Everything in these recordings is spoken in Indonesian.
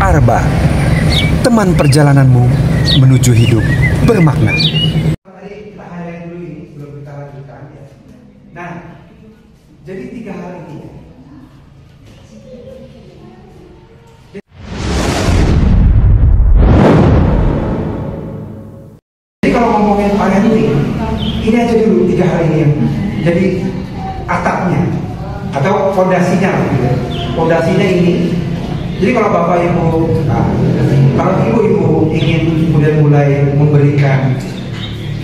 Arba, teman perjalananmu menuju hidup bermakna. Tadi kita highlight dulu ini sebelum kita lanjutkan ya. Nah, jadi 3 hal ini. Jadi kalau ngomongin parenting, ini aja dulu 3 hal ini yang jadi atapnya atau fondasinya gitu ya. Fondasinya ini. Jadi kalau Bapak Ibu, kalau Ibu ingin kemudian mulai memberikan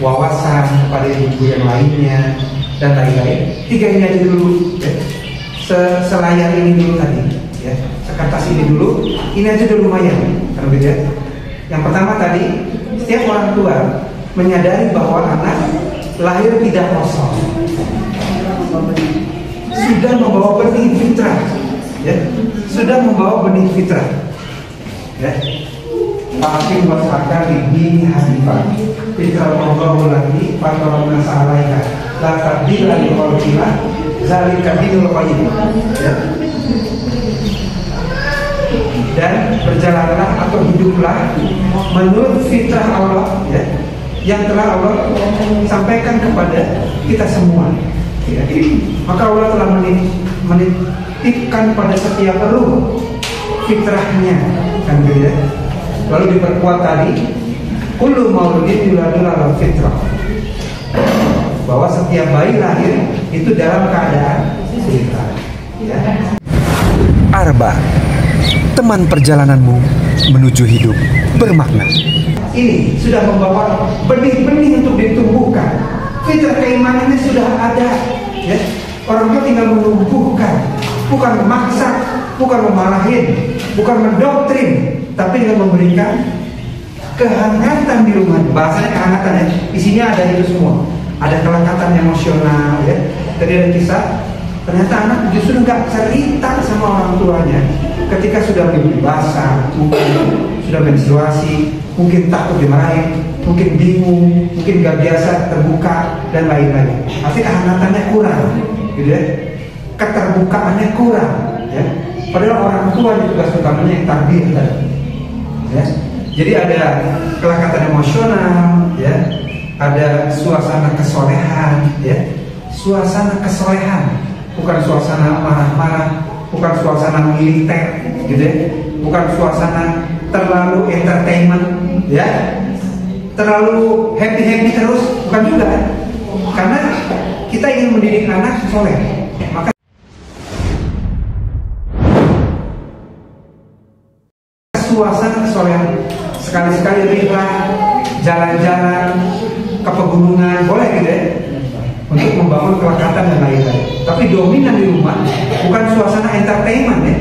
wawasan kepada ibu yang lainnya dan lain-lain, 3 ini aja dulu ya. Selayar ini dulu tadi ya, sekertas ini dulu, ini aja dulu lumayan kan gitu ya. Yang pertama tadi, setiap orang tua menyadari bahwa anak lahir tidak kosong, sudah membawa benih fitrah ya, sudah membawa benih fitrah ya. Pakai wasaka bibi hanifah fitrah Allah lagi patron nasalaika la tabdil li khalqillah zalika dinul qayyim ya. Dan berjalanlah atau hiduplah menurut fitrah Allah ya, yang telah Allah sampaikan kepada kita semua ya. Maka Allah telah menitipkan pada setiap ruh fitrahnya kan gitu ya. Lalu diperkuat tadi kullu mauludin yuladun ala fitrah, bahwa setiap bayi lahir itu dalam keadaan fitrah ya. Arba, teman perjalananmu menuju hidup bermakna. Ini sudah membawa benih-benih untuk ditumbuhkan. Fitrah keimanannya sudah ada ya. Orang tua tinggal menumbuhkan, bukan memaksa, bukan memarahin, bukan mendoktrin, tapi tinggal memberikan kehangatan di rumah. Bahasanya kehangatan ya, isinya ada itu semua. Ada kelekatan emosional ya. Tadi ada kisah, ternyata anak justru nggak cerita sama orang tuanya ketika sudah dewasa, mungkin sudah menstruasi, mungkin takut dimarahin, mungkin bingung, mungkin nggak biasa terbuka dan lain-lain. Pasti kehangatannya kurang, gitu ya. Keterbukaannya kurang, ya. Padahal orang tua itu tugas utamanya yang tarbiyah tadi, ya. Jadi ada kelekatan emosional, ya. Ada suasana kesolehan, ya. Suasana kesolehan, bukan suasana marah-marah, bukan suasana militer, gitu ya. Bukan suasana terlalu entertainment, ya. Terlalu happy terus, bukan juga. Karena kita ingin mendidik anak soleh, maka suasana kesolehan, sekali-sekali rihlah, jalan-jalan ke pegunungan, boleh gitu ya, untuk membangun kelekatan dan lain-lain. Tapi dominan di rumah bukan suasana entertainment ya,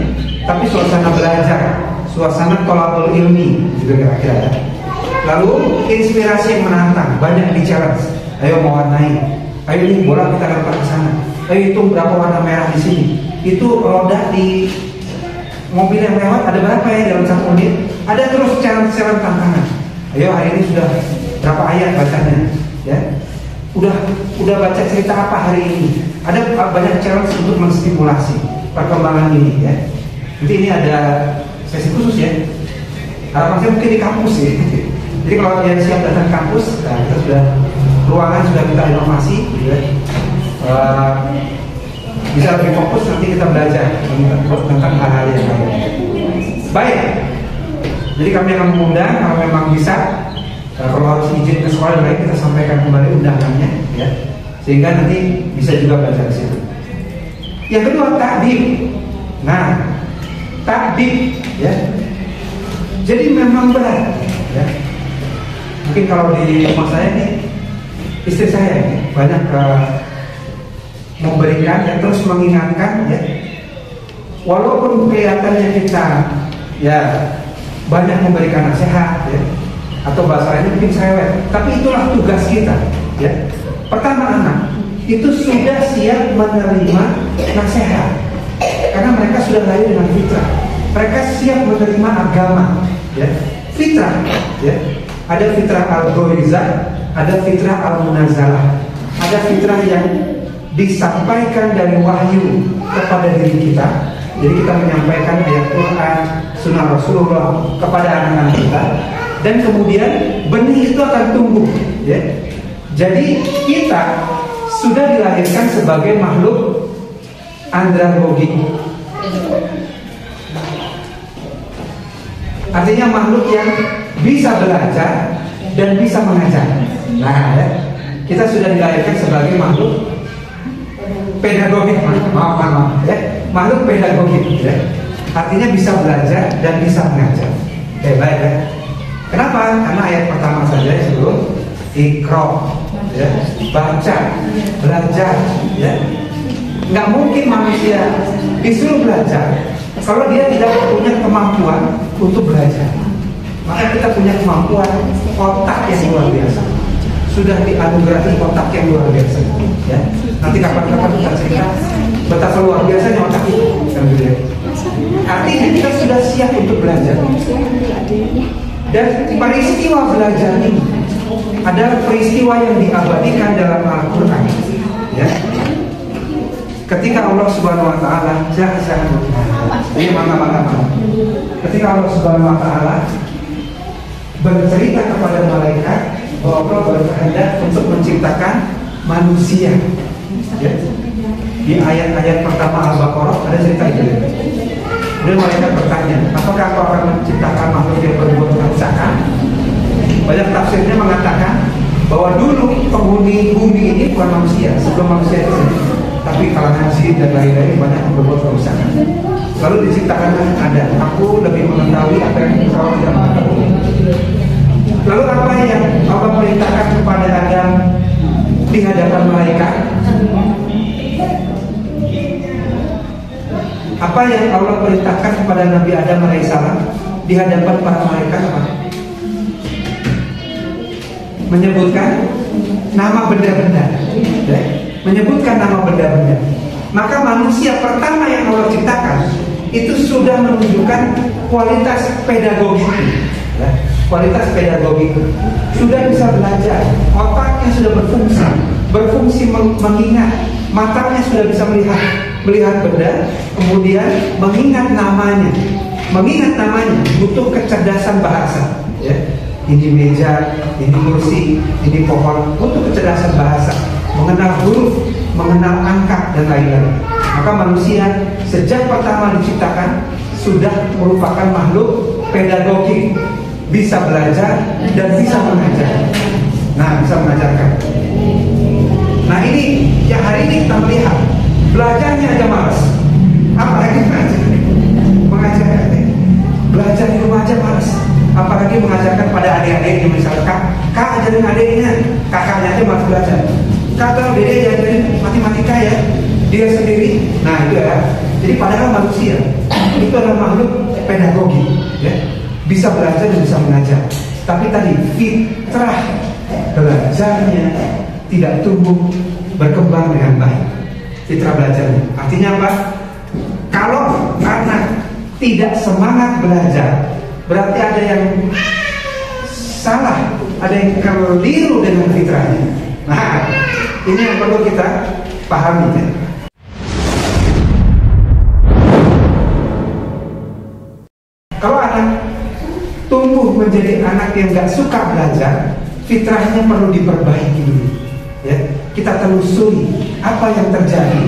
tapi suasana belajar, suasana tolabul ilmi juga kira-kira ya. Lalu inspirasi yang menantang, banyak di challenge. Ayo mewarnai, ayo ini bola kita lempar ke sana, ayo hitung berapa warna merah di sini. Itu roda di mobil yang lewat ada berapa ya dalam 1 menit? Ada terus challenge tantangan. Ayo hari ini sudah berapa ayat bacanya, ya? Udah baca cerita apa hari ini? Ada banyak challenge untuk menstimulasi perkembangan ini, ya. Nanti ini ada sesi khusus ya. Harapan saya mungkin di kampus ya. Jadi kalau yang siap datang kampus, nah kita sudah ruangan sudah kita inovasi, gitu ya. Bisa lebih fokus nanti kita belajar tentang hal-hal yang lain. Baik. Jadi kami akan mengundang kalau memang bisa, kalau harus izin ke sekolah lain kita sampaikan kembali undangannya, ya. Sehingga nanti bisa juga belajar di situ. Yang kedua takdim. Nah, takdim, ya. Jadi memang berat, ya. Mungkin kalau di rumah saya nih, istri saya nih, banyak memberikan dan terus mengingatkan, ya. Walaupun kelihatannya kita, ya, banyak memberikan nasihat, ya, atau bahasa lainnya mungkin cerewet, tapi itulah tugas kita, ya. Pertama, anak itu sudah siap menerima nasihat karena mereka sudah lahir dengan fitrah. Mereka siap menerima agama, ya. Fitrah, ya. Ada fitrah al-ghorizah, ada fitrah al-munazalah, ada fitrah yang disampaikan dari wahyu kepada diri kita. Jadi kita menyampaikan ayat Quran, sunnah Rasulullah kepada anak-anak kita, dan kemudian benih itu akan tumbuh, ya. Jadi kita sudah dilahirkan sebagai makhluk andragogik, artinya makhluk yang bisa belajar dan bisa mengajar. Nah, ya, kita sudah dilahirkan sebagai makhluk pedagogik, maaf, ya, makhluk pedagogik, ya. Artinya bisa belajar dan bisa mengajar. Baik, ya. Kenapa? Karena ayat pertama saja sebelum ikro, ya, baca, belajar, ya. Nggak mungkin manusia disuruh belajar kalau dia tidak punya kemampuan untuk belajar. Maka kita punya kemampuan otak yang luar biasa. Sudah dianugerahi otak yang luar biasa, ya. Nanti kapan-kapan kita cerita betapa luar biasanya otak itu, kan gitu ya. Artinya kita sudah siap untuk belajar. Dan peristiwa belajar ini adalah peristiwa yang diabadikan dalam Al-Quran, ya. Ketika Allah Subhanahu Wa Taala, jangan, ini mangga. Ketika Allah Subhanahu Wa Taala bercerita kepada malaikat bahwa Allah berkehendak untuk menciptakan manusia, ya. Di ayat-ayat pertama Al-Baqarah ada cerita itu. Kemudian malaikat bertanya, apakah kau akan menciptakan makhluk yang berbuat kerusakan? Banyak tafsirnya mengatakan bahwa dulu penghuni bumi ini bukan manusia, sebelum manusia itu, tapi kalangan jin dan lain-lain banyak yang berbuat kerusakan. Lalu diciptakan ada, aku lebih mengetahui apa yang kau tidak mengetahui. Lalu apa yang Allah perintahkan kepada Adam di hadapan malaikat? Apa yang Allah perintahkan kepada Nabi Adam alaihissalam di hadapan para malaikat apa? Menyebutkan nama benda-benda, ya? Menyebutkan nama benda-benda. Maka manusia pertama yang Allah ciptakan itu sudah menunjukkan kualitas pedagogik, ya? Kualitas pedagogik, sudah bisa belajar, otaknya sudah berfungsi mengingat, matanya sudah bisa melihat benda, kemudian mengingat namanya butuh kecerdasan bahasa, ya. Ini meja, ini kursi, ini pohon, butuh kecerdasan bahasa, mengenal huruf, mengenal angka dan lain-lain. Maka manusia sejak pertama diciptakan sudah merupakan makhluk pedagogik, bisa belajar dan bisa mengajar. Nah, bisa mengajarkan. Nah, ini yang hari ini kita melihat belajarnya aja malas, apalagi mengajarkan. Belajar di rumah aja malas, apalagi mengajarkan pada adik-adiknya. Misalnya kak ajarin adiknya, kakaknya aja malas belajar. Kak kalau dede ajarin matematika ya, dia sendiri. Nah itu ya. Jadi padahal manusia itu adalah makhluk pedagogi, ya, bisa belajar dan bisa mengajar. Tapi tadi fitrah belajarnya tidak tumbuh berkembang dengan baik. Fitrah belajarnya artinya apa? Kalau anak tidak semangat belajar, berarti ada yang salah, ada yang keliru dengan fitrahnya. Nah, ini yang perlu kita pahami, ya. Kalau anak tumbuh menjadi anak yang gak suka belajar, fitrahnya perlu diperbaiki dulu, ya. Kita telusuri apa yang terjadi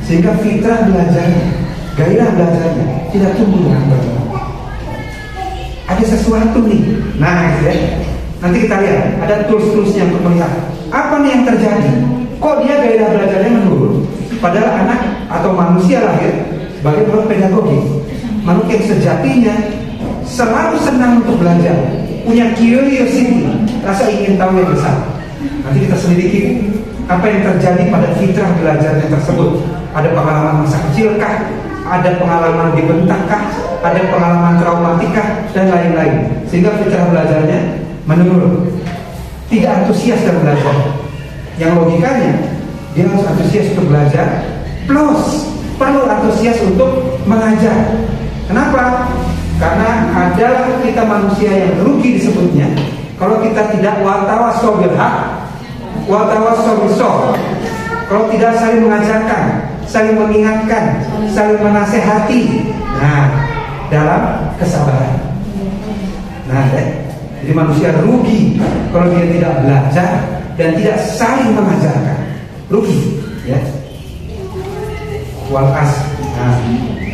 sehingga fitrah belajarnya, gairah belajarnya tidak tumbuh dengan baik. Ada sesuatu nih, nah, ya. Nanti kita lihat ada tools-toolsnya untuk melihat apa nih yang terjadi. Kok dia gairah belajarnya menurun? Padahal anak atau manusia lahir sebagai makhluk pedagogik, makhluk yang sejatinya selalu senang untuk belajar, punya curiosity, rasa ingin tahu yang besar. Nanti kita selidiki apa yang terjadi pada fitrah belajarnya tersebut. Ada pengalaman masa kecilkah? Ada pengalaman dibentak-kah? Ada pengalaman traumatikah? Dan lain-lain. Sehingga fitrah belajarnya menurun, tidak antusias dalam belajar. Yang logikanya dia harus antusias untuk belajar, plus perlu antusias untuk mengajar. Kenapa? Karena ada kita manusia yang rugi disebutnya kalau kita tidak watawasau bil haq, watawasau bis sabr. Kalau tidak saling mengajarkan, saling mengingatkan, saling menasehati. Nah, dalam kesabaran. Nah, jadi manusia rugi kalau dia tidak belajar dan tidak saling mengajarkan. Rugi, ya. Wal as. Nah,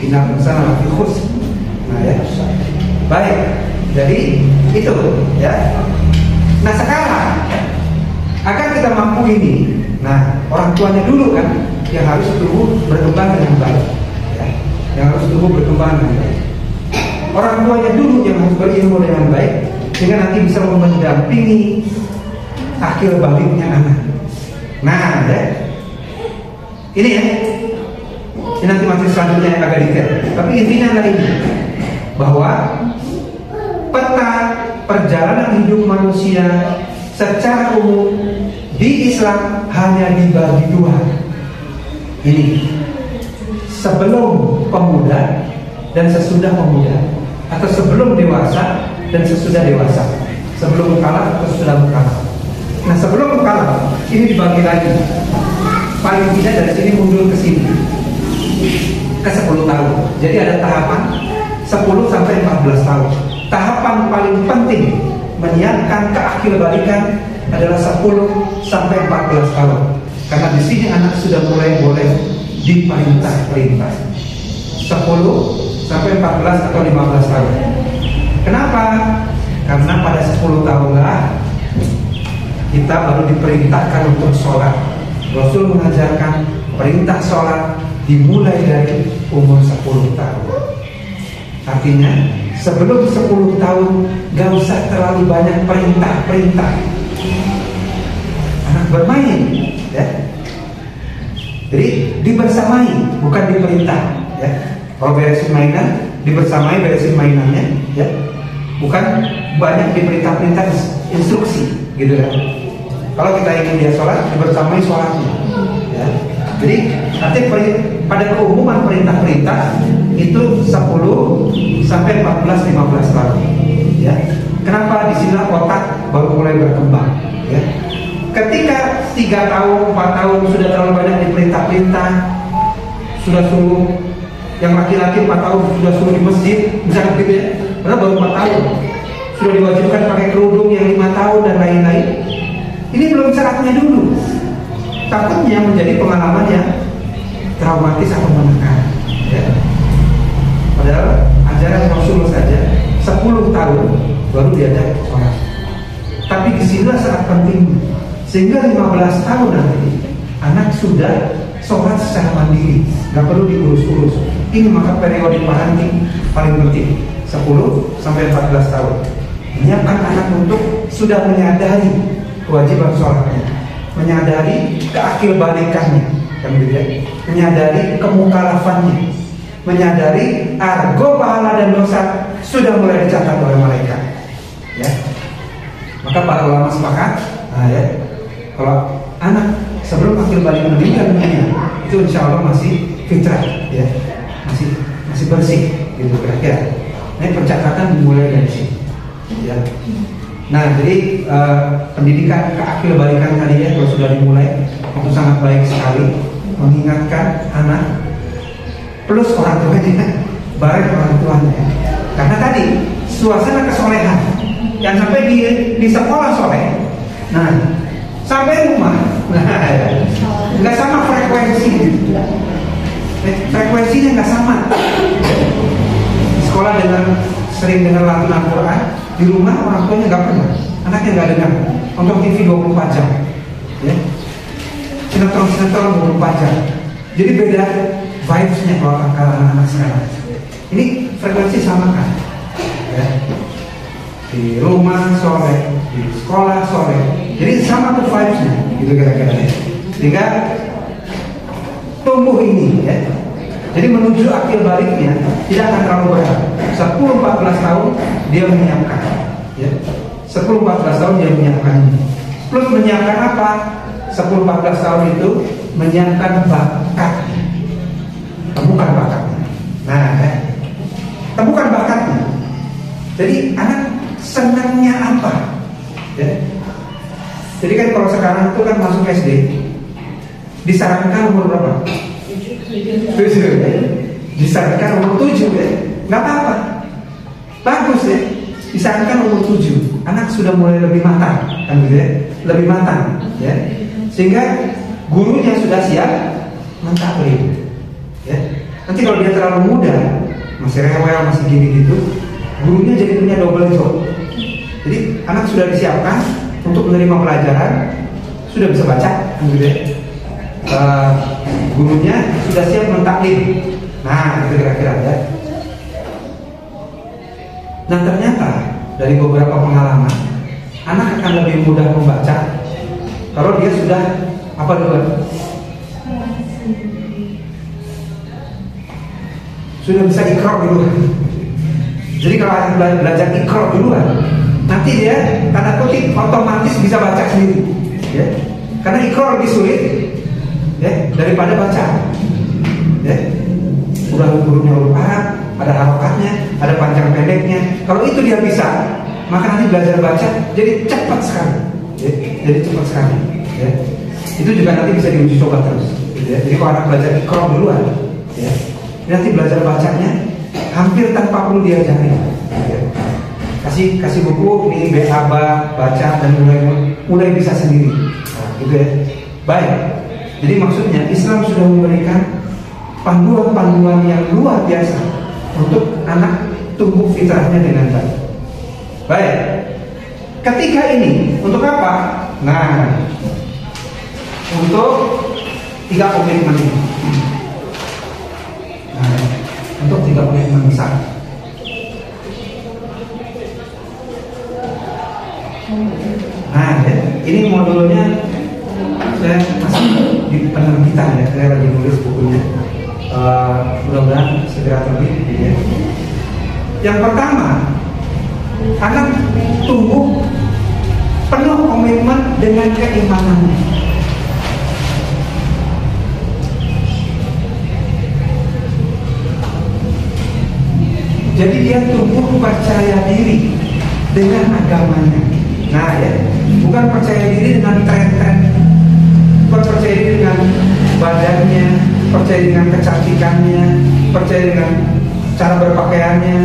inna insana lafi khusr. Nah, ya. Baik. Jadi itu, ya. Nah, sekarang agar kita mampu ini, nah, orang tuanya dulu kan yang harus tumbuh berkembang dengan baik, ya. Yang harus tumbuh berkembang dengan baik. Orang tuanya dulu yang harus berilmu dengan baik, sehingga nanti bisa mendampingi akhir baliknya anak. Nah, ya. Ini ya. Ini nanti masih selanjutnya yang agak detail. Tapi intinya adalah ini, bahwa peta perjalanan hidup manusia secara umum di Islam hanya dibagi dua. Ini sebelum pemuda dan sesudah pemuda, atau sebelum dewasa dan sesudah dewasa, sebelum mukallaf atau sesudah mukallaf. Nah, sebelum mukallaf ini dibagi lagi, paling tidak dari sini mundur ke sini ke 10 tahun. Jadi ada tahapan 10 sampai 14 tahun. Tahapan paling penting menyiapkan keakhirabalikan adalah 10 sampai 14 tahun. Karena di sini anak sudah mulai boleh diperintah-perintah. 10 sampai 14 atau 15 tahun. Kenapa? Karena pada 10 tahunlah kita baru diperintahkan untuk sholat. Rasul mengajarkan perintah sholat dimulai dari umur 10 tahun. Artinya sebelum 10 tahun gak usah terlalu banyak perintah-perintah. Anak bermain, ya. Jadi dibersamai, bukan diperintah, ya. Kalau beresin mainan, dibersamai beresin mainannya, ya. Bukan banyak diperintah-perintah instruksi, gitu kan. Kalau kita ingin dia sholat, dibersamai sholatnya, ya. Jadi nanti pada keumuman perintah-perintah itu 10 sampai 14-15 tahun, ya. Kenapa? Disinilah otak baru mulai berkembang, ya. Ketika 3 tahun, 4 tahun sudah terlalu banyak diperintah-perintah, sudah suruh yang laki-laki 4 tahun sudah suruh di masjid, misalnya gitu ya. Padahal baru 4 tahun sudah diwajibkan pakai kerudung yang 5 tahun dan lain-lain. Ini belum saatnya dulu. Takutnya menjadi pengalaman yang traumatis atau menekan, ya. Padahal ajaran Rasulullah saja 10 tahun baru diajak sholat. Tapi disinilah sangat penting, sehingga 15 tahun nanti anak sudah sholat secara mandiri, nggak perlu diurus-urus. Ini maka periode parenting paling penting, 10 sampai 14 tahun. Menyiapkan anak untuk sudah menyadari kewajiban sholatnya, menyadari keakhir-balikannya, kan gitu ya? Menyadari kemukalafannya, menyadari argo pahala dan dosa sudah mulai dicatat oleh mereka, ya. Maka para ulama sepakat, nah ya, kalau anak sebelum akhir balik meninggal dunia itu insya Allah masih fitrah, ya, masih bersih, gitu kira-kira. Ini pencatatan dimulai dari sini, ya. Nah, jadi pendidikan keakhirabalikan tadi ya, kalau sudah dimulai itu sangat baik sekali, mengingatkan anak plus orang tuanya, baik orang tuanya, ya. Karena tadi suasana kesolehan yang sampai di sekolah soleh, nah sampai rumah, nah nggak sama frekuensi, frekuensinya nggak sama. Di sekolah sering dengar lantunan Quran, di rumah orang tuanya nggak pernah, anaknya nggak dengar. Nonton TV 24 jam, ya. Sinetron 24 jam. Jadi beda vibes-nya kalau anak-anak sekarang. Ini frekuensi sama kan, ya. Di rumah sore, di sekolah sore, jadi sama tuh vibes-nya, gitu kira-kira, ya. Sehingga tumbuh ini, ya. Jadi menuju akhir baliknya tidak akan terlalu berat. 10-14 tahun dia menyiapkan, ya. 10-14 tahun dia menyiapkan ini. Plus menyiapkan apa? 10-14 tahun itu menyiapkan bakat, temukan bakatnya. Nah, ya. Temukan bakatnya. Jadi anak senangnya apa, ya. Jadi kan kalau sekarang itu kan masuk SD disarankan umur berapa? 7, ya. Disarankan umur 7, ya. nggak apa-apa, bagus ya. Misalkan umur 7, anak sudah mulai lebih matang, kan gitu ya, lebih matang, ya, sehingga gurunya sudah siap mentaklim, ya. Nanti kalau dia terlalu muda, masih rewel, masih gini gitu, gurunya jadi punya double job. Jadi anak sudah disiapkan untuk menerima pelajaran, sudah bisa baca, kan gitu ya. Gurunya sudah siap mentaklim. Nah, itu kira-kira ya. Nah, ternyata dari beberapa pengalaman, anak akan lebih mudah membaca kalau dia sudah apa duluan? Sudah bisa iqra duluan. Jadi kalau anak belajar iqra duluan, nanti dia tanda kutip otomatis bisa baca sendiri, ya. Karena iqra lebih sulit, ya, daripada baca, ya. Udah gurunya huruf Arab, ada harokatnya, ada panjang pendeknya. Kalau itu dia bisa, maka nanti belajar baca jadi cepat sekali, ya. Jadi cepat sekali, ya. Itu juga nanti bisa diuji coba terus, ya. Jadi kalau anak belajar iqra duluan, ya, nanti belajar bacanya hampir tanpa perlu diajari, ya. Kasih buku nih BABA, baca dan mulai bisa sendiri, nah, gitu ya. Baik. Jadi maksudnya Islam sudah memberikan panduan-panduan yang luar biasa untuk anak tumbuh fitrahnya dengan baik. Baik. Ketika ini untuk apa? Nah, untuk 3 komitmen ini. Nah, untuk 3 komitmen besar. Nah, ya, ini modulnya saya masih di penerbitan ya, saya lagi nulis bukunya. Mudah-mudahan segera terbit, ya. Yang pertama, anak tumbuh penuh komitmen dengan keimanannya. Jadi dia tumbuh percaya diri dengan agamanya. Nah ya, bukan percaya diri dengan tren-tren, bukan percaya diri dengan badannya, percaya dengan kecantikannya, percaya dengan cara berpakaiannya,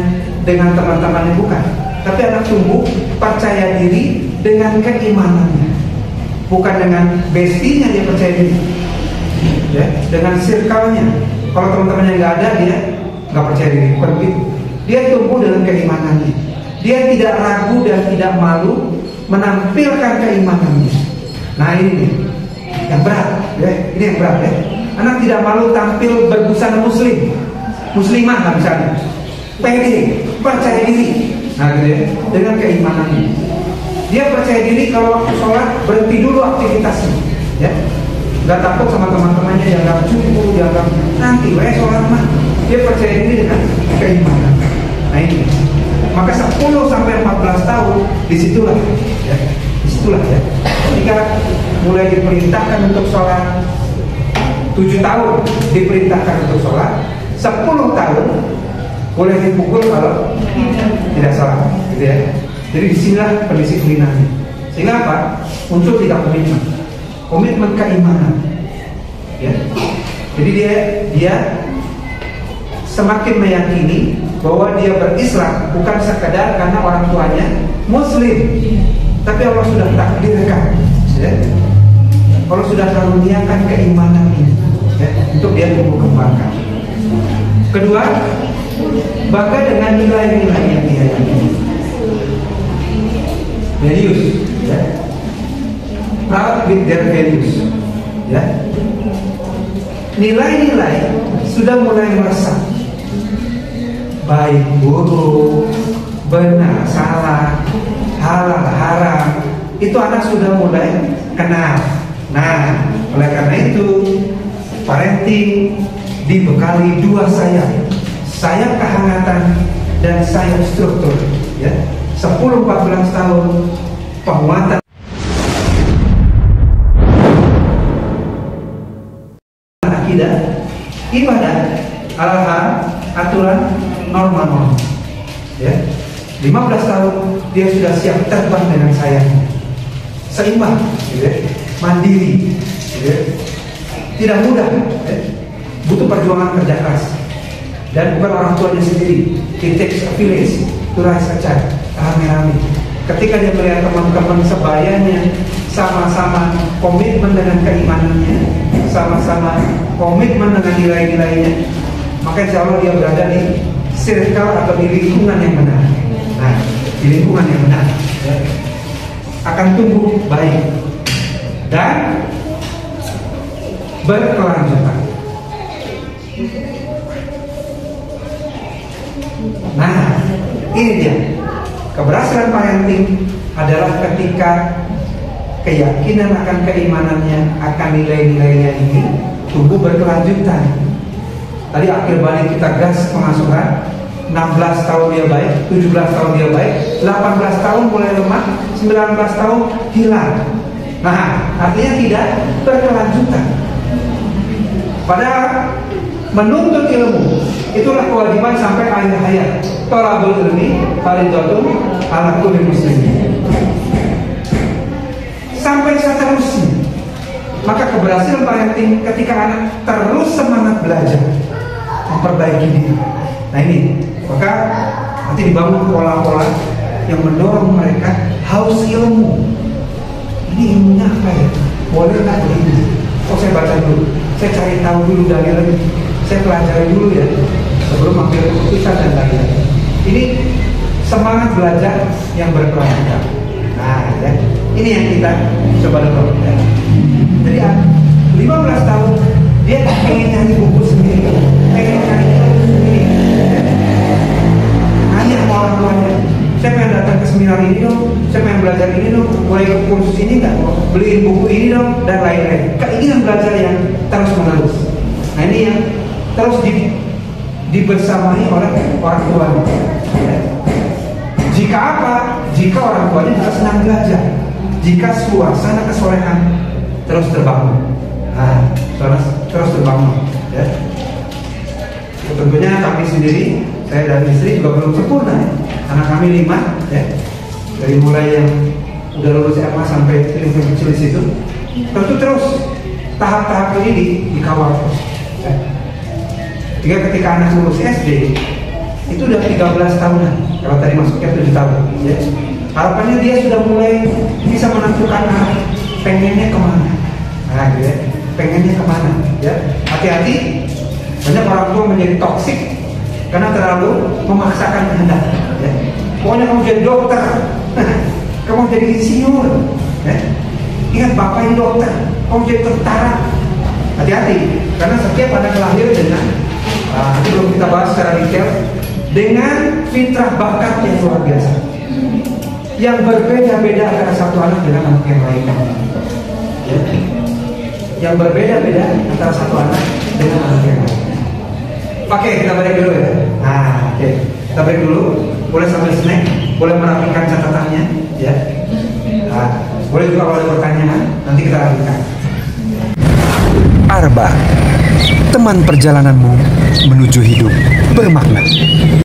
dengan teman-temannya, bukan. Tapi anak tumbuh percaya diri dengan keimanannya, bukan dengan bestinya dia percaya diri, ya, dengan circle-nya. Kalau teman-temannya nggak ada, dia nggak percaya diri, bukan begitu. Dia tumbuh dengan keimanannya. Dia tidak ragu dan tidak malu menampilkan keimanannya. Nah ini yang berat, ya. Ini yang berat, ya. Anak tidak malu tampil berbusana muslim, muslimah lah misalnya, pede, percaya diri. Nah gitu ya, dengan keimanannya. Dia percaya diri kalau waktu sholat berhenti dulu aktivitasnya, ya. Gak takut sama teman-temannya yang gak cukup, yang gak nanti sholat mah. Dia percaya diri dengan keimanan. Nah ini, maka 10 sampai 14 tahun disitulah, ya, disitulah ya. Ketika mulai diperintahkan untuk sholat, 7 tahun diperintahkan untuk sholat, 10 tahun boleh dipukul kalau tidak sholat, gitu ya. Jadi disinilah pendisiplinannya. Sehingga apa? Muncul 3 komitmen. Komitmen keimanan, ya. Jadi dia semakin meyakini bahwa dia berislam bukan sekadar karena orang tuanya muslim, tapi Allah sudah takdirkan, ya. Allah sudah karuniakan keimanan ini, ya, untuk dia tumbuh kembangkan. Kedua, bangga dengan nilai-nilai yang dia yakini, values, ya. Proud with their values, ya. Nilai-nilai sudah mulai meresap. Baik buruk, benar salah, halal haram, itu anak sudah mulai kenal. Nah, oleh karena itu parenting dibekali 2 sayap, sayap kehangatan dan sayap struktur, ya. 10-14 tahun penguatan akidah, ibadah, al-hal, aturan, norma-norma, ya. 15 tahun dia sudah siap terbang dengan sayapnya, seimbang, gitu ya. Mandiri, gitu ya. Tidak mudah, ya. Butuh perjuangan kerja keras dan bukan orang tuanya sendiri. It takes a village to raise a child. Rame-rame. Ketika dia melihat teman-teman sebayanya sama-sama komitmen dengan keimanannya, sama-sama komitmen dengan nilai-nilainya, maka insya Allah dia berada di circle atau di lingkungan yang benar. Nah, di lingkungan yang benar ya, akan tumbuh baik dan berkelanjutan. Nah, ini dia. Keberhasilan parenting adalah ketika keyakinan akan keimanannya, akan nilai-nilainya ini tumbuh berkelanjutan. Tadi akhir balik kita gas pengasuhan, 16 tahun dia baik, 17 tahun dia baik, 18 tahun mulai lemah, 19 tahun hilang. Nah, artinya tidak berkelanjutan. Pada menuntut ilmu, itulah kewajiban sampai akhir hayat. Thalabul ilmi fardhatun 'ala kulli muslimin. Sampai seterusnya. Maka keberhasilan parenting ketika anak terus semangat belajar, memperbaiki diri. Nah ini, maka nanti dibangun pola-pola yang mendorong mereka haus ilmu. Ini ilmunya apa ya? Boleh nggak ini? Oh, saya baca dulu, saya cari tahu dulu dari lagi, saya pelajari dulu ya sebelum ambil keputusan dan lain-lain. Ini semangat belajar yang berkelanjutan. Nah, ya, ini yang kita coba dorong. Ya. Jadi 15 tahun dia pengen nyari buku sendiri, pengen nyari ilmu sendiri. Ya. Nanya sama orang tuanya, saya pengen datang ke seminar ini dong, saya pengen belajar ini dong, mulai ikut kursus ini nggak, beliin buku ini dong, dan lain-lain. Keinginan belajar yang terus menerus. Nah ini yang terus dibersamai oleh orang tuanya. Ya. Jika apa? Jika orang tuanya juga senang belajar, jika suasana kesolehan terus terbangun, nah, terus terbangun. Ya. Tentunya kami sendiri, saya dan istri juga belum sempurna. Ya. Anak kami 5, ya, dari mulai yang udah lulus SMA sampai yang kecil di situ. Tentu terus tahap-tahap ini dikawal terus. Ya. Jika ketika anak lulus SD itu udah 13 tahunan, kalau tadi masuknya 7 tahun. Ya. Harapannya dia sudah mulai bisa menentukan pengennya kemana. Nah, gitu ya, pengennya kemana? Ya, hati-hati. Banyak orang tua menjadi toksik karena terlalu memaksakan kehendak. Ya. Pokoknya kamu jadi dokter, kamu jadi insinyur. Ya. Ingat bapak ini dokter, kamu jadi tentara. Hati-hati, karena setiap anak lahir dengan nanti belum kita bahas secara detail, dengan fitrah bakat yang luar biasa, yang berbeda-beda antara satu anak dengan anak yang lain. Ya. Yang berbeda-beda antara satu anak dengan anak yang lain. Oke, kita balik dulu ya. Nah, oke. Kita balik dulu. Boleh sambil snack, boleh merapikan catatannya, ya. Nah, boleh juga kalau ada pertanyaan, nanti kita lanjutkan. Arba, teman perjalananmu menuju hidup bermakna.